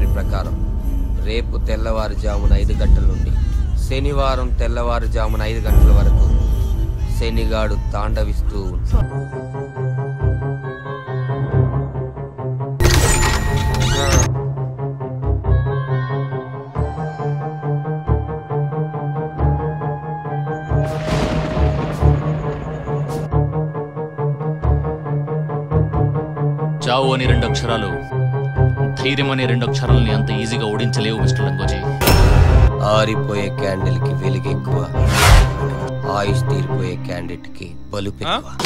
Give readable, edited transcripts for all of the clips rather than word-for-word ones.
Entry ప్రకారం రేపు తెల్లవారుజామున 5 గంటల నుండి శనివారం తెల్లవారుజామున 5 గంటల వరకు శనిగాడు తాండవిస్తూ చావు అని 2 అక్షరాలు, ధైర్యం అనే 2 అక్షరాలని అంత ఈజీగా ఓడించలేవు మిస్టర్ లంగోజీ. ఆరిపోయే క్యాండిల్ కి వెలుగెక్కువ, ఆయుష్ తీరిపోయే క్యాండిడేట్ కి బలుపు ఎక్కువ.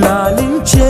లాలించే